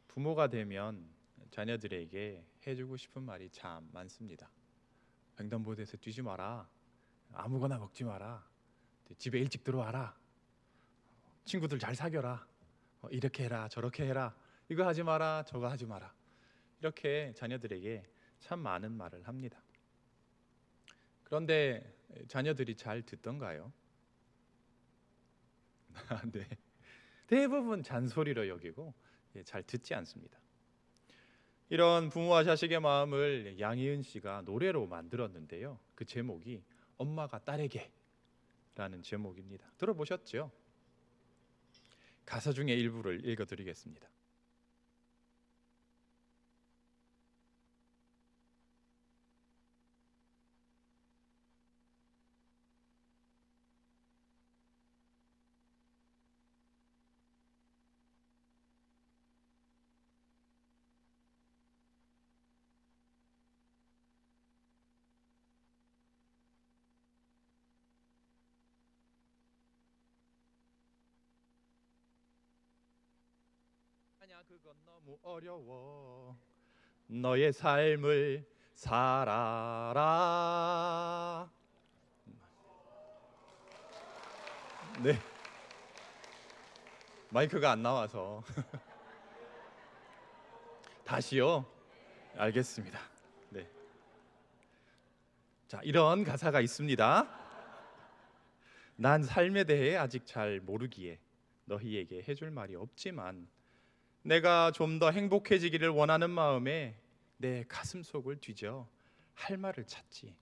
부모가 되면 자녀들에게 해주고 싶은 말이 참 많습니다. 횡단보도에서 뛰지 마라. 아무거나 먹지 마라. 집에 일찍 들어와라. 친구들 잘 사귀어라. 이렇게 해라 저렇게 해라. 이거 하지 마라 저거 하지 마라. 이렇게 자녀들에게 참 많은 말을 합니다. 그런데 자녀들이 잘 듣던가요? 네. 대부분 잔소리로 여기고 잘 듣지 않습니다. 이런 부모와 자식의 마음을 양희은 씨가 노래로 만들었는데요. 그 제목이 엄마가 딸에게 라는 제목입니다. 들어보셨죠? 가사 중에 일부를 읽어드리겠습니다. 아니야 그건 너무 어려워. 너의 삶을 살아라. 네, 마이크가 안 나와서 다시요. 알겠습니다. 네. 자, 이런 가사가 있습니다. 난 삶에 대해 아직 잘 모르기에 너희에게 해줄 말이 없지만 내가 좀 더 행복해지기를 원하는 마음에 내 가슴 속을 뒤져 할 말을 찾지.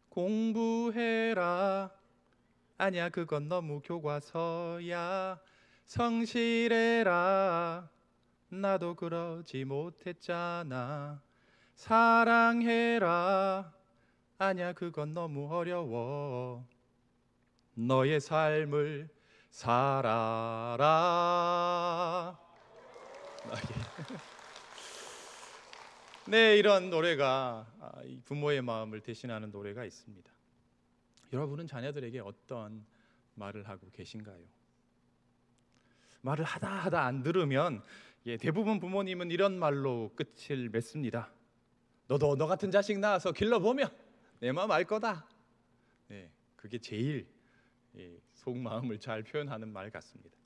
공부해라. 아니야 그건 너무 교과서야. 성실해라. 나도 그러지 못했잖아. 사랑해라. 아니야 그건 너무 어려워. 너의 삶을 살아라. 네, 이런 노래가 부모의 마음을 대신하는 노래가 있습니다. 여러분은 자녀들에게 어떤 말을 하고 계신가요? 말을 하다 안 들으면 대부분 부모님은 이런 말로 끝을 맺습니다. 너도 너 같은 자식 낳아서 길러보면 내 마음 알 거다. 네, 그게 제일 속마음을 잘 표현하는 말 같습니다.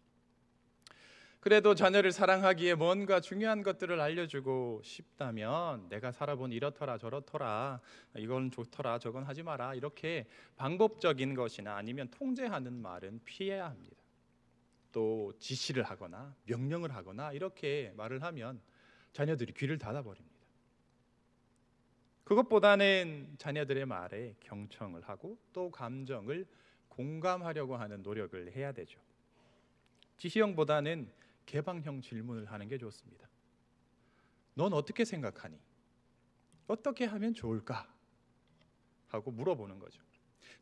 그래도 자녀를 사랑하기에 뭔가 중요한 것들을 알려주고 싶다면 내가 살아본 이렇더라 저렇더라, 이건 좋더라 저건 하지 마라, 이렇게 방법적인 것이나 아니면 통제하는 말은 피해야 합니다. 또 지시를 하거나 명령을 하거나 이렇게 말을 하면 자녀들이 귀를 닫아버립니다. 그것보다는 자녀들의 말에 경청을 하고 또 감정을 공감하려고 하는 노력을 해야 되죠. 지시형보다는 개방형 질문을 하는 게 좋습니다. 넌 어떻게 생각하니? 어떻게 하면 좋을까? 하고 물어보는 거죠.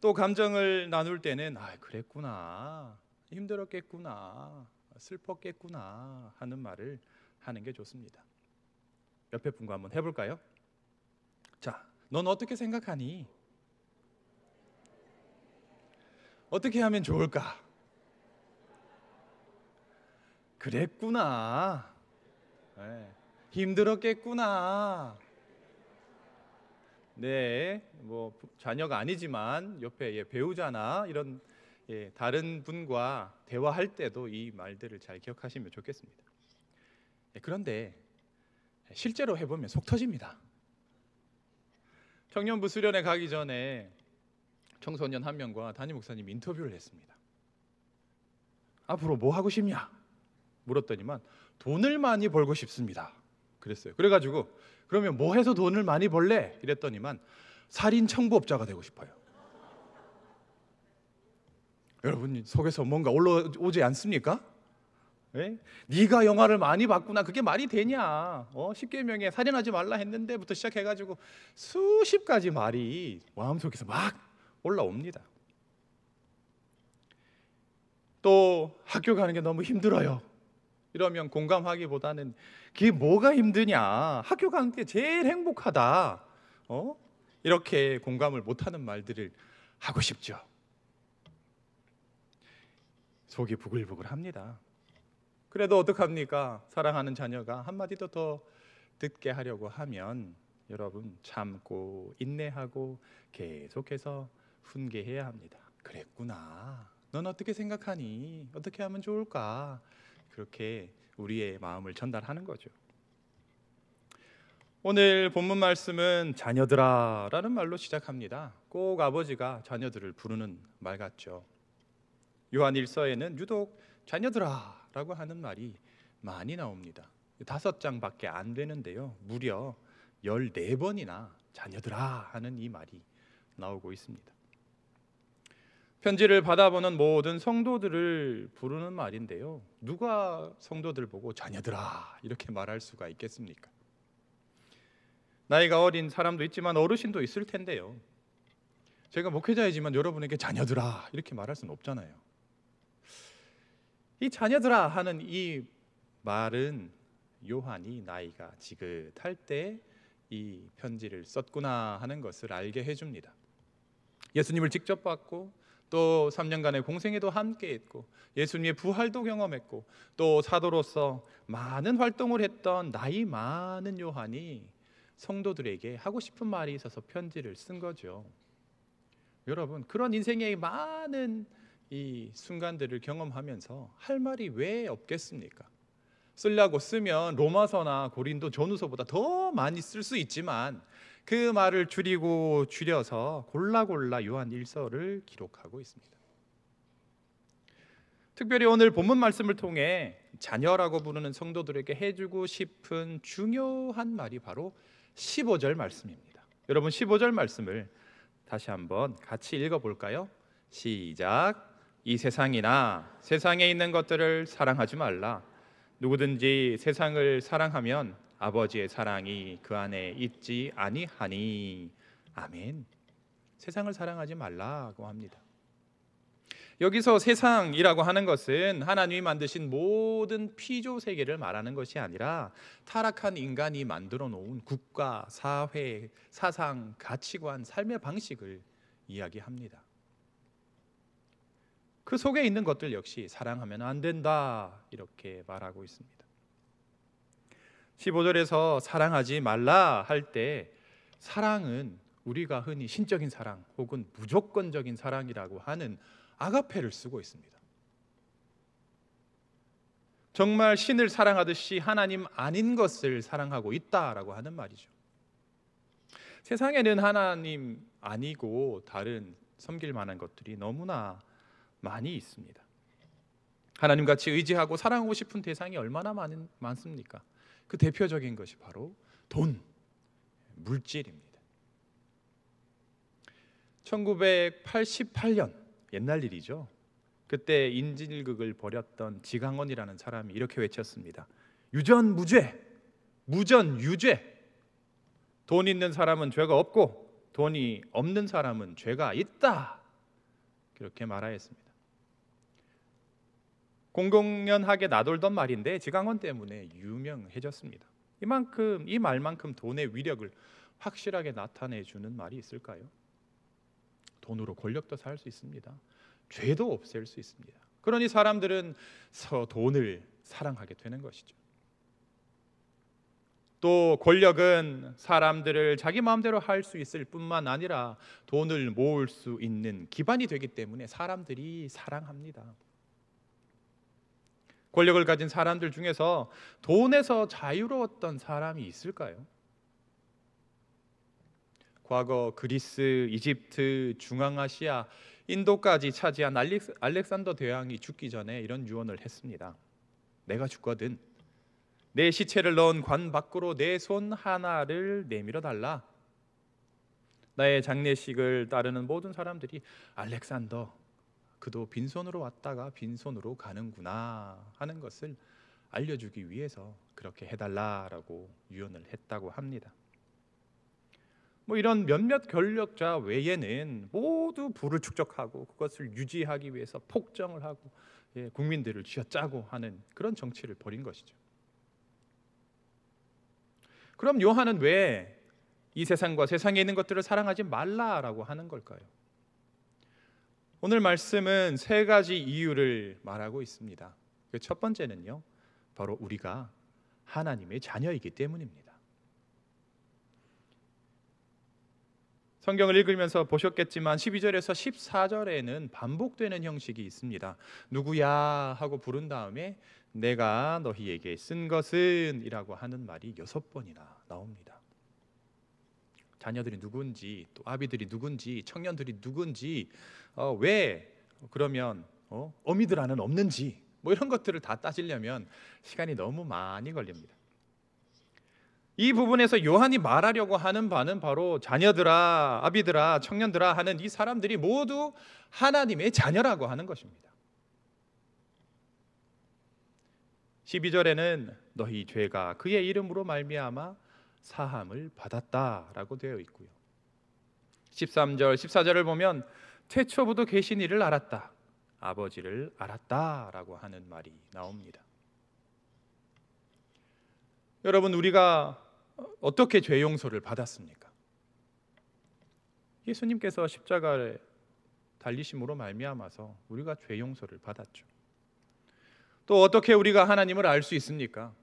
또 감정을 나눌 때는 그랬구나, 힘들었겠구나, 슬펐겠구나 하는 말을 하는 게 좋습니다. 옆에 분과 한번 해볼까요? 자, 넌 어떻게 생각하니? 어떻게 하면 좋을까? 그랬구나. 네. 힘들었겠구나. 네, 뭐 자녀가 아니지만 옆에 배우자나 이런 다른 분과 대화할 때도 이 말들을 잘 기억하시면 좋겠습니다. 그런데 실제로 해보면 속 터집니다. 청년부 수련회 가기 전에 청소년 한 명과 담임 목사님이 인터뷰를 했습니다. 앞으로 뭐 하고 싶냐? 물었더니만 돈을 많이 벌고 싶습니다. 그랬어요. 그래가지고 그러면 뭐 해서 돈을 많이 벌래? 이랬더니만 살인 청부업자가 되고 싶어요. 여러분 속에서 뭔가 올라오지 않습니까? 네? 네가 영화를 많이 봤구나. 그게 말이 되냐? 10계명에 살인하지 말라 했는데부터 시작해가지고 수십 가지 말이 마음속에서 막 올라옵니다. 또 학교 가는 게 너무 힘들어요. 이러면 공감하기보다는 그게 뭐가 힘드냐? 학교 가는 게 제일 행복하다. 이렇게 공감을 못하는 말들을 하고 싶죠. 속이 부글부글합니다. 그래도 어떡합니까? 사랑하는 자녀가 한마디도 더 듣게 하려고 하면 여러분 참고 인내하고 계속해서 훈계해야 합니다. 그랬구나. 넌 어떻게 생각하니? 어떻게 하면 좋을까? 그렇게 우리의 마음을 전달하는 거죠. 오늘 본문 말씀은 자녀들아 라는 말로 시작합니다. 꼭 아버지가 자녀들을 부르는 말 같죠. 요한 1서에는 유독 자녀들아 라고 하는 말이 많이 나옵니다. 5장밖에 안 되는데요, 무려 14번이나 자녀들아 하는 이 말이 나오고 있습니다. 편지를 받아보는 모든 성도들을 부르는 말인데요, 누가 성도들 보고 자녀들아 이렇게 말할 수가 있겠습니까? 나이가 어린 사람도 있지만 어르신도 있을 텐데요, 제가 목회자이지만 여러분에게 자녀들아 이렇게 말할 수는 없잖아요. 이 자녀들아 하는 이 말은 요한이 나이가 지긋할 때 이 편지를 썼구나 하는 것을 알게 해줍니다. 예수님을 직접 봤고 또 3년간의 공생에도 함께했고 예수님의 부활도 경험했고 또 사도로서 많은 활동을 했던 나이 많은 요한이 성도들에게 하고 싶은 말이 있어서 편지를 쓴 거죠. 여러분, 그런 인생의 많은 이 순간들을 경험하면서 할 말이 왜 없겠습니까? 쓰려고 쓰면 로마서나 고린도 전후서보다 더 많이 쓸 수 있지만 그 말을 줄여서 골라 요한 1서를 기록하고 있습니다. 특별히 오늘 본문 말씀을 통해 자녀라고 부르는 성도들에게 해주고 싶은 중요한 말이 바로 15절 말씀입니다. 여러분, 15절 말씀을 다시 한번 같이 읽어볼까요? 시작. 이 세상이나 세상에 있는 것들을 사랑하지 말라. 누구든지 세상을 사랑하면 아버지의 사랑이 그 안에 있지 아니하니. 아멘. 세상을 사랑하지 말라고 합니다. 여기서 세상이라고 하는 것은 하나님이 만드신 모든 피조 세계를 말하는 것이 아니라 타락한 인간이 만들어 놓은 국가, 사회, 사상, 가치관, 삶의 방식을 이야기합니다. 그 속에 있는 것들 역시 사랑하면 안 된다 이렇게 말하고 있습니다. 15절에서 사랑하지 말라 할 때 사랑은 우리가 흔히 신적인 사랑 혹은 무조건적인 사랑이라고 하는 아가페를 쓰고 있습니다. 정말 신을 사랑하듯이 하나님 아닌 것을 사랑하고 있다라고 하는 말이죠. 세상에는 하나님 아니고 다른 섬길 만한 것들이 너무나 많이 있습니다. 하나님같이 의지하고 사랑하고 싶은 대상이 얼마나 많습니까? 그 대표적인 것이 바로 돈, 물질입니다. 1988년, 옛날 일이죠. 그때 인질극을 벌였던 지강원이라는 사람이 이렇게 외쳤습니다. 유전무죄, 무전유죄. 돈 있는 사람은 죄가 없고 돈이 없는 사람은 죄가 있다. 그렇게 말하였습니다. 공공연하게 나돌던 말인데 지강원 때문에 유명해졌습니다. 이 말만큼 돈의 위력을 확실하게 나타내주는 말이 있을까요? 돈으로 권력도 살 수 있습니다. 죄도 없앨 수 있습니다. 그러니 사람들은 돈을 사랑하게 되는 것이죠. 또 권력은 사람들을 자기 마음대로 할 수 있을 뿐만 아니라 돈을 모을 수 있는 기반이 되기 때문에 사람들이 사랑합니다. 권력을 가진 사람들 중에서 돈에서 자유로웠던 사람이 있을까요? 과거 그리스, 이집트, 중앙아시아, 인도까지 차지한 알렉산더 대왕이 죽기 전에 이런 유언을 했습니다. 내가 죽거든 내 시체를 넣은 관 밖으로 내 손 하나를 내밀어 달라. 나의 장례식을 따르는 모든 사람들이 알렉산더 그도 빈손으로 왔다가 빈손으로 가는구나 하는 것을 알려주기 위해서 그렇게 해달라라고 유언을 했다고 합니다. 이런 몇몇 권력자 외에는 모두 부를 축적하고 그것을 유지하기 위해서 폭정을 하고 국민들을 쥐어짜고 하는 그런 정치를 벌인 것이죠. 그럼 요한은 왜 이 세상과 세상에 있는 것들을 사랑하지 말라라고 하는 걸까요? 오늘 말씀은 3가지 이유를 말하고 있습니다. 첫 번째는요, 바로 우리가 하나님의 자녀이기 때문입니다. 성경을 읽으면서 보셨겠지만 12절에서 14절에는 반복되는 형식이 있습니다. 누구야 하고 부른 다음에 내가 너희에게 쓴 것은 이라고 하는 말이 6번이나 나옵니다. 자녀들이 누군지, 또 아비들이 누군지, 청년들이 누군지, 왜 그러면 어미들 안은 없는지, 뭐 이런 것들을 다 따지려면 시간이 너무 많이 걸립니다. 이 부분에서 요한이 말하려고 하는 바는 바로 자녀들아, 아비들아, 청년들아 하는 이 사람들이 모두 하나님의 자녀라고 하는 것입니다. 12절에는 너희 죄가 그의 이름으로 말미암아 사함을 받았다라고 되어 있고요. 13절, 14절을 보면 태초부터 계신 이를 알았다, 아버지를 알았다라고 하는 말이 나옵니다. 여러분, 우리가 어떻게 죄 용서를 받았습니까? 예수님께서 십자가에 달리심으로 말미암아서 우리가 죄 용서를 받았죠. 또 어떻게 우리가 하나님을 알 수 있습니까?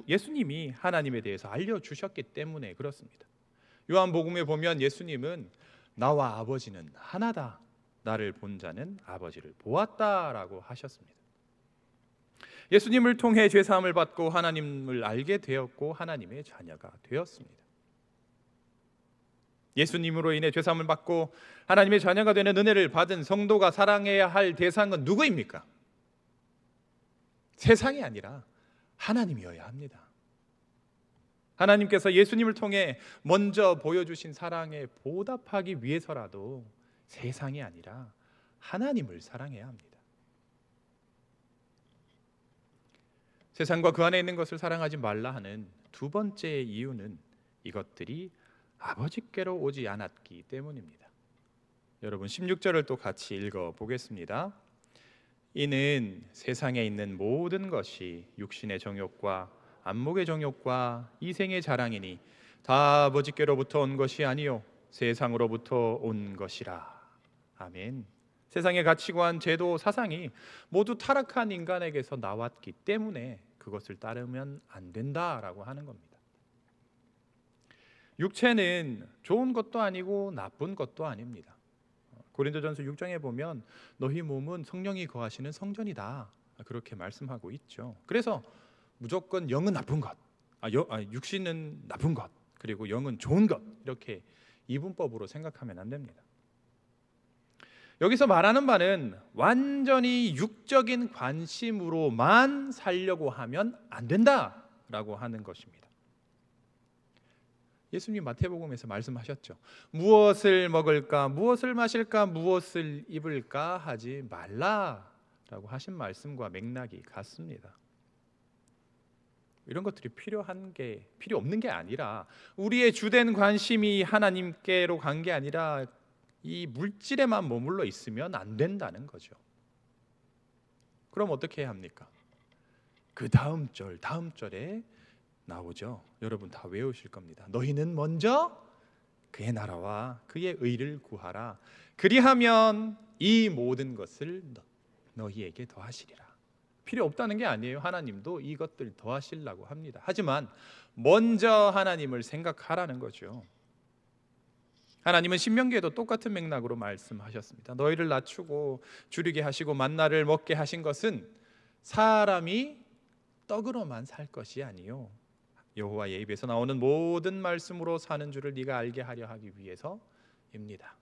예수님이 하나님에 대해서 알려주셨기 때문에 그렇습니다. 요한복음에 보면 예수님은 나와 아버지는 하나다, 나를 본 자는 아버지를 보았다라고 하셨습니다. 예수님을 통해 죄사함을 받고 하나님을 알게 되었고 하나님의 자녀가 되었습니다. 예수님으로 인해 죄사함을 받고 하나님의 자녀가 되는 은혜를 받은 성도가 사랑해야 할 대상은 누구입니까? 세상이 아니라 하나님이어야 합니다. 하나님께서 예수님을 통해 먼저 보여주신 사랑에 보답하기 위해서라도 세상이 아니라 하나님을 사랑해야 합니다. 세상과 그 안에 있는 것을 사랑하지 말라 하는 두 번째 이유는 이것들이 아버지께로 오지 않았기 때문입니다. 여러분 16절을 또 같이 읽어보겠습니다. 이는 세상에 있는 모든 것이 육신의 정욕과 안목의 정욕과 이생의 자랑이니 다 아버지께로부터 온 것이 아니요 세상으로부터 온 것이라. 아멘. 세상의 가치관, 제도, 사상이 모두 타락한 인간에게서 나왔기 때문에 그것을 따르면 안 된다라고 하는 겁니다. 육체는 좋은 것도 아니고 나쁜 것도 아닙니다. 고린도전서 6장에 보면 너희 몸은 성령이 거하시는 성전이다, 그렇게 말씀하고 있죠. 그래서 무조건 영은 나쁜 것, 육신은 나쁜 것, 그리고 영은 좋은 것, 이렇게 이분법으로 생각하면 안 됩니다. 여기서 말하는 바는 완전히 육적인 관심으로만 살려고 하면 안 된다라고 하는 것입니다. 예수님 마태복음에서 말씀하셨죠. 무엇을 먹을까, 무엇을 마실까, 무엇을 입을까 하지 말라라고 하신 말씀과 맥락이 같습니다. 이런 것들이 필요 없는 게 아니라, 우리의 주된 관심이 하나님께로 간 게 아니라 이 물질에만 머물러 있으면 안 된다는 거죠. 그럼 어떻게 해야 합니까? 그 다음 절에 나오죠. 여러분 다 외우실 겁니다. 너희는 먼저 그의 나라와 그의 의를 구하라. 그리하면 이 모든 것을 너희에게 더하시리라. 필요 없다는 게 아니에요. 하나님도 이것들 더하시려고 합니다. 하지만 먼저 하나님을 생각하라는 거죠. 하나님은 신명기에도 똑같은 맥락으로 말씀하셨습니다. 너희를 낮추고 줄이게 하시고 만나를 먹게 하신 것은 사람이 떡으로만 살 것이 아니요 여호와의 입에서 나오는 모든 말씀으로 사는 줄을 네가 알게 하려 하기 위해서입니다.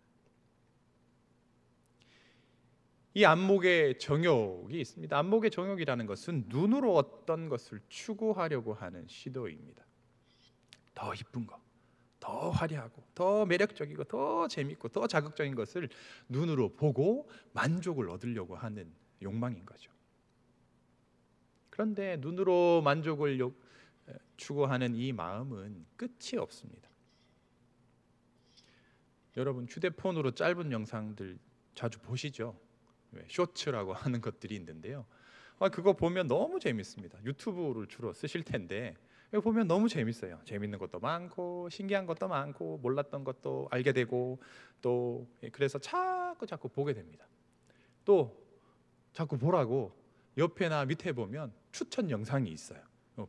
이 안목의 정욕이 있습니다. 안목의 정욕이라는 것은 눈으로 어떤 것을 추구하려고 하는 시도입니다. 더 이쁜 것, 더 화려하고 더 매력적이고 더 재밌고 더 자극적인 것을 눈으로 보고 만족을 얻으려고 하는 욕망인 거죠. 그런데 눈으로 만족을 추구하는 이 마음은 끝이 없습니다. 여러분 휴대폰으로 짧은 영상들 자주 보시죠? 쇼츠라고 하는 것들이 있는데요. 그거 보면 너무 재밌습니다. 유튜브를 주로 쓰실 텐데 이거 보면 너무 재밌어요. 재밌는 것도 많고 신기한 것도 많고 몰랐던 것도 알게 되고, 또 그래서 자꾸 보게 됩니다. 또 자꾸 보라고 옆에나 밑에 보면 추천 영상이 있어요.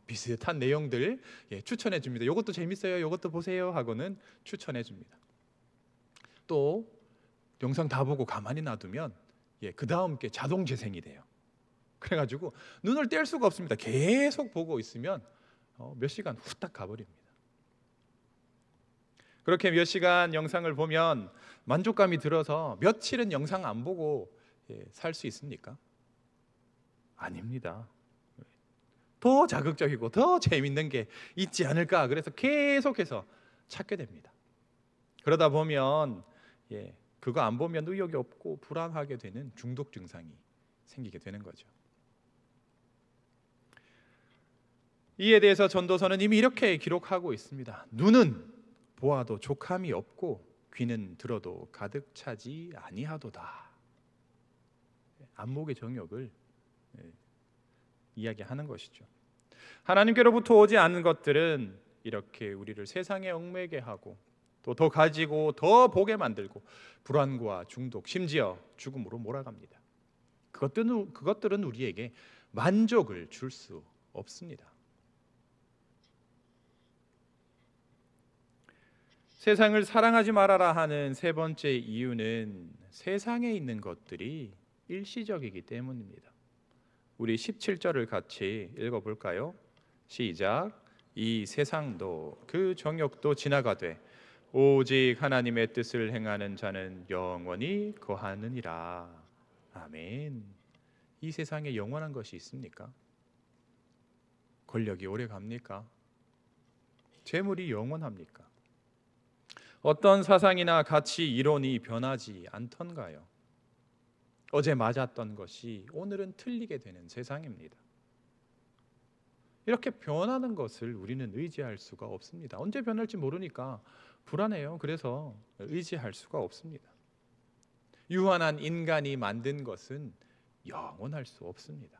비슷한 내용들 추천해 줍니다. 이것도 재밌어요, 이것도 보세요 하고는 추천해 줍니다. 또 영상 다 보고 가만히 놔두면 그 다음 게 자동 재생이 돼요. 그래가지고 눈을 뗄 수가 없습니다. 계속 보고 있으면 몇 시간 후딱 가버립니다. 그렇게 몇 시간 영상을 보면 만족감이 들어서 며칠은 영상 안 보고 살 수 있습니까? 아닙니다. 더 자극적이고 더 재밌는 게 있지 않을까, 그래서 계속해서 찾게 됩니다. 그러다 보면 그거 안 보면 의욕이 없고 불안하게 되는 중독 증상이 생기게 되는 거죠. 이에 대해서 전도서는 이미 이렇게 기록하고 있습니다. 눈은 보아도 족함이 없고 귀는 들어도 가득 차지 아니하도다. 안목의 정욕을 이야기하는 것이죠. 하나님께로부터 오지 않는 것들은 이렇게 우리를 세상에 얽매게 하고 또 더 가지고 더 보게 만들고 불안과 중독, 심지어 죽음으로 몰아갑니다. 그것들은 우리에게 만족을 줄 수 없습니다. 세상을 사랑하지 말아라 하는 세 번째 이유는 세상에 있는 것들이 일시적이기 때문입니다. 우리 17절을 같이 읽어볼까요? 시작. 이 세상도 그 정욕도 지나가되 오직 하나님의 뜻을 행하는 자는 영원히 거하느니라. 아멘. 이 세상에 영원한 것이 있습니까? 권력이 오래 갑니까? 재물이 영원합니까? 어떤 사상이나 가치 이론이 변하지 않던가요? 어제 맞았던 것이 오늘은 틀리게 되는 세상입니다. 이렇게 변하는 것을 우리는 의지할 수가 없습니다. 언제 변할지 모르니까 불안해요. 그래서 의지할 수가 없습니다. 유한한 인간이 만든 것은 영원할 수 없습니다.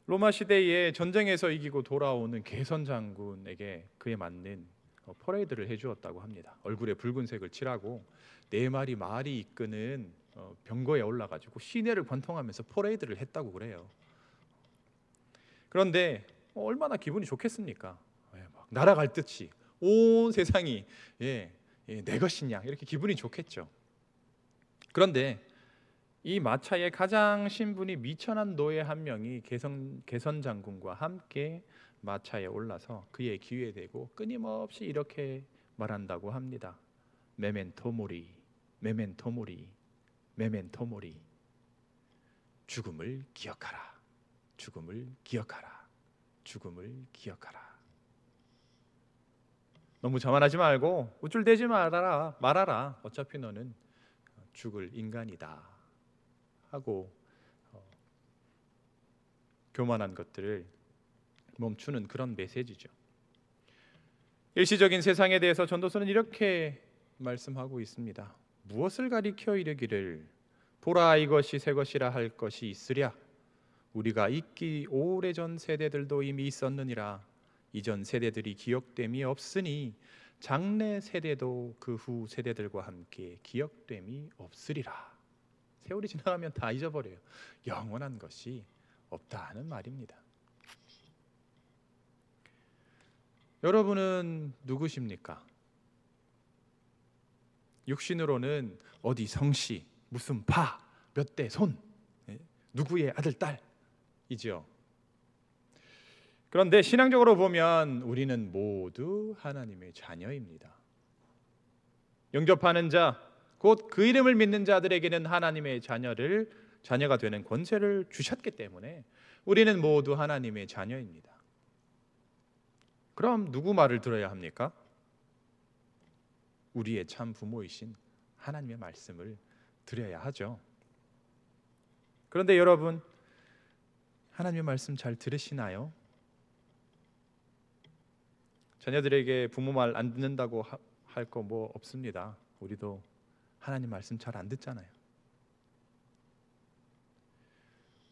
로마 시대에 전쟁에서 이기고 돌아오는 개선 장군에게 그에 맞는 퍼레이드를 해주었다고 합니다. 얼굴에 붉은색을 칠하고 네 마리 말이 이끄는 병거에 올라가지고 시내를 관통하면서 퍼레이드를 했다고 그래요. 그런데 얼마나 기분이 좋겠습니까? 막 날아갈 듯이 온 세상이 내 것이냐 이렇게 기분이 좋겠죠. 그런데 이 마차의 가장 신분이 미천한 노예 한 명이 개선 장군과 함께 마차에 올라서 그의 귀에 대고 끊임없이 이렇게 말한다고 합니다. 메멘토 모리, 메멘토 모리, 메멘토 모리. 죽음을 기억하라, 죽음을 기억하라, 죽음을 기억하라. 너무 자만하지 말고 우쭐대지 말아라. 어차피 너는 죽을 인간이다 하고 교만한 것들을 멈추는 그런 메시지죠. 일시적인 세상에 대해서 전도서는 이렇게 말씀하고 있습니다. 무엇을 가리켜 이르기를 보라 이것이 새 것이라 할 것이 있으랴. 우리가 있기 오래전 세대들도 이미 있었느니라. 이전 세대들이 기억됨이 없으니 장래 세대도 그 후 세대들과 함께 기억됨이 없으리라. 세월이 지나가면 다 잊어버려요. 영원한 것이 없다는 말입니다. 여러분은 누구십니까? 육신으로는 어디 성씨, 무슨 파, 몇 대 손, 누구의 아들, 딸이죠. 그런데 신앙적으로 보면 우리는 모두 하나님의 자녀입니다. 영접하는 자, 곧 그 이름을 믿는 자들에게는 하나님의 자녀가 되는 권세를 주셨기 때문에 우리는 모두 하나님의 자녀입니다. 그럼 누구 말을 들어야 합니까? 우리의 참 부모이신 하나님의 말씀을 들어야 하죠. 그런데 여러분, 하나님의 말씀 잘 들으시나요? 자녀들에게 부모 말 안 듣는다고 할 거 뭐 없습니다. 우리도 하나님 말씀 잘 안 듣잖아요.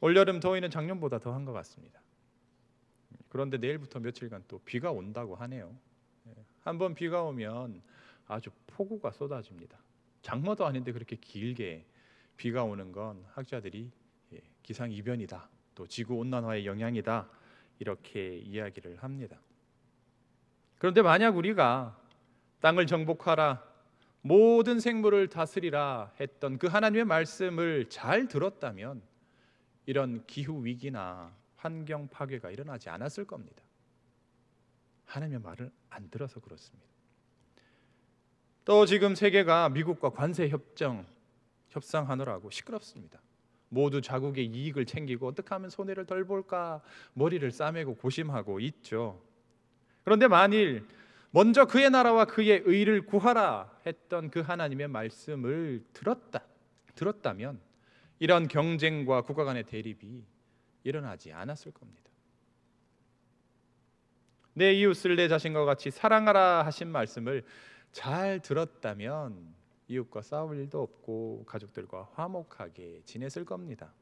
올여름 더위는 작년보다 더한 것 같습니다. 그런데 내일부터 며칠간 또 비가 온다고 하네요. 한번 비가 오면 아주 폭우가 쏟아집니다. 장마도 아닌데 그렇게 길게 비가 오는 건 학자들이 기상이변이다, 또 지구온난화의 영향이다, 이렇게 이야기를 합니다. 그런데 만약 우리가 땅을 정복하라, 모든 생물을 다스리라 했던 그 하나님의 말씀을 잘 들었다면 이런 기후 위기나 환경 파괴가 일어나지 않았을 겁니다. 하나님의 말을 안 들어서 그렇습니다. 또 지금 세계가 미국과 관세 협상하느라고 시끄럽습니다. 모두 자국의 이익을 챙기고 어떻게 하면 손해를 덜 볼까 머리를 싸매고 고심하고 있죠. 그런데 만일 먼저 그의 나라와 그의 의를 구하라 했던 그 하나님의 말씀을 들었다면 이런 경쟁과 국가 간의 대립이 일어나지 않았을 겁니다. 내 이웃을 내 자신과 같이 사랑하라 하신 말씀을 잘 들었다면 이웃과 싸울 일도 없고 가족들과 화목하게 지냈을 겁니다.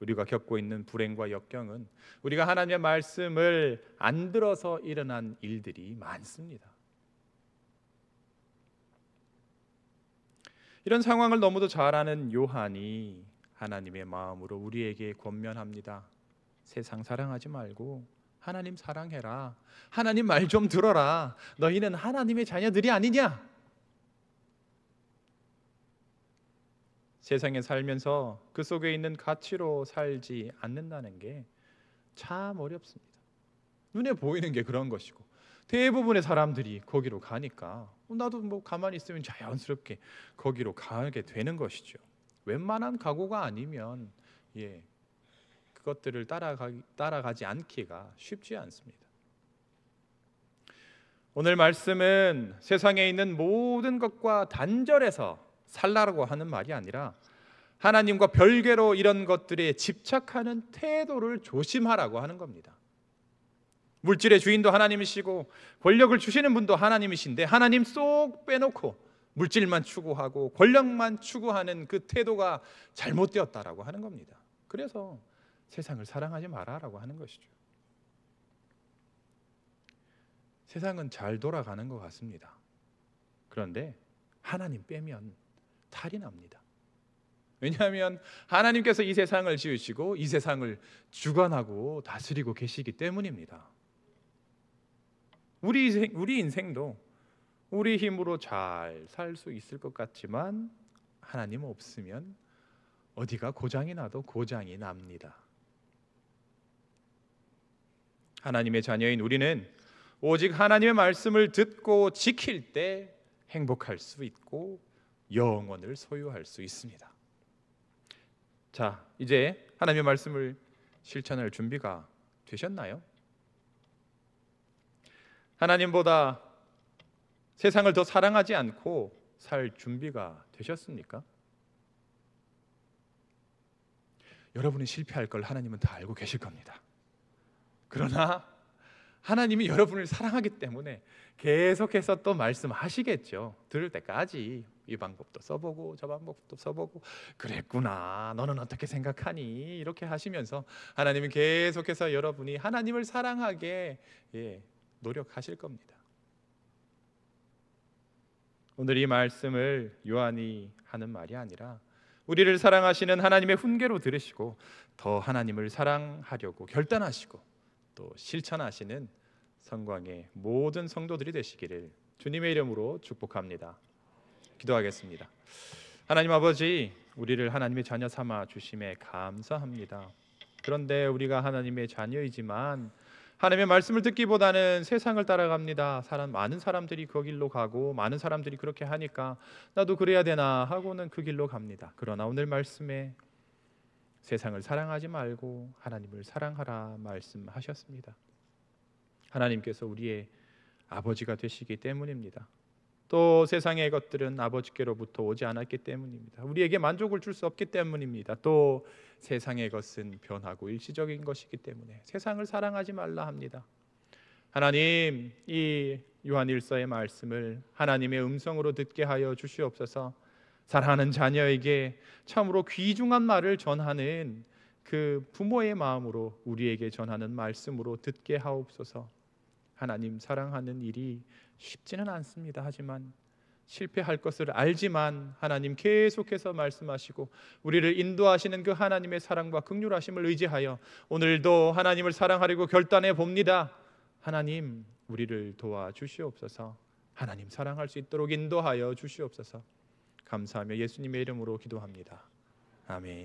우리가 겪고 있는 불행과 역경은 우리가 하나님의 말씀을 안 들어서 일어난 일들이 많습니다. 이런 상황을 너무도 잘 아는 요한이 하나님의 마음으로 우리에게 권면합니다. 세상 사랑하지 말고 하나님 사랑해라. 하나님 말 좀 들어라. 너희는 하나님의 자녀들이 아니냐? 세상에 살면서 그 속에 있는 가치로 살지 않는다는 게 참 어렵습니다. 눈에 보이는 게 그런 것이고 대부분의 사람들이 거기로 가니까 나도 가만히 있으면 자연스럽게 거기로 가게 되는 것이죠. 웬만한 각오가 아니면 그것들을 따라가지 않기가 쉽지 않습니다. 오늘 말씀은 세상에 있는 모든 것과 단절해서 살라고 하는 말이 아니라 하나님과 별개로 이런 것들에 집착하는 태도를 조심하라고 하는 겁니다. 물질의 주인도 하나님이시고 권력을 주시는 분도 하나님이신데 하나님 쏙 빼놓고 물질만 추구하고 권력만 추구하는 그 태도가 잘못되었다라고 하는 겁니다. 그래서 세상을 사랑하지 마라라고 하는 것이죠. 세상은 잘 돌아가는 것 같습니다. 그런데 하나님 빼면 탈이 납니다. 왜냐하면 하나님께서 이 세상을 지으시고 이 세상을 주관하고 다스리고 계시기 때문입니다. 우리 인생도 우리 힘으로 잘 살 수 있을 것 같지만 하나님 없으면 어디가 고장이 나도 고장이 납니다. 하나님의 자녀인 우리는 오직 하나님의 말씀을 듣고 지킬 때 행복할 수 있고 영원을 소유할 수 있습니다. 자, 이제 하나님의 말씀을 실천할 준비가 되셨나요? 하나님보다 세상을 더 사랑하지 않고 살 준비가 되셨습니까? 여러분이 실패할 걸 하나님은 다 알고 계실 겁니다. 그러나 하나님이 여러분을 사랑하기 때문에 계속해서 또 말씀하시겠죠. 들을 때까지 이 방법도 써보고 저 방법도 써보고 그랬구나, 너는 어떻게 생각하니? 이렇게 하시면서 하나님은 계속해서 여러분이 하나님을 사랑하게 노력하실 겁니다. 오늘 이 말씀을 요한이 하는 말이 아니라 우리를 사랑하시는 하나님의 훈계로 들으시고 더 하나님을 사랑하려고 결단하시고 또 실천하시는 성광의 모든 성도들이 되시기를 주님의 이름으로 축복합니다. 기도하겠습니다. 하나님 아버지, 우리를 하나님의 자녀 삼아 주심에 감사합니다. 그런데 우리가 하나님의 자녀이지만 하나님의 말씀을 듣기보다는 세상을 따라갑니다. 많은 사람들이 그 길로 가고 많은 사람들이 그렇게 하니까 나도 그래야 되나 하고는 그 길로 갑니다. 그러나 오늘 말씀에 세상을 사랑하지 말고 하나님을 사랑하라 말씀하셨습니다. 하나님께서 우리의 아버지가 되시기 때문입니다. 또 세상의 것들은 아버지께로부터 오지 않았기 때문입니다. 우리에게 만족을 줄 수 없기 때문입니다. 또 세상의 것은 변하고 일시적인 것이기 때문에 세상을 사랑하지 말라 합니다. 하나님, 이 요한일서의 말씀을 하나님의 음성으로 듣게 하여 주시옵소서. 사랑하는 자녀에게 참으로 귀중한 말을 전하는 그 부모의 마음으로 우리에게 전하는 말씀으로 듣게 하옵소서. 하나님 사랑하는 일이 쉽지는 않습니다. 하지만 실패할 것을 알지만 하나님 계속해서 말씀하시고 우리를 인도하시는 그 하나님의 사랑과 긍휼하심을 의지하여 오늘도 하나님을 사랑하려고 결단해 봅니다. 하나님, 우리를 도와주시옵소서. 하나님 사랑할 수 있도록 인도하여 주시옵소서. 감사하며 예수님의 이름으로 기도합니다. 아멘.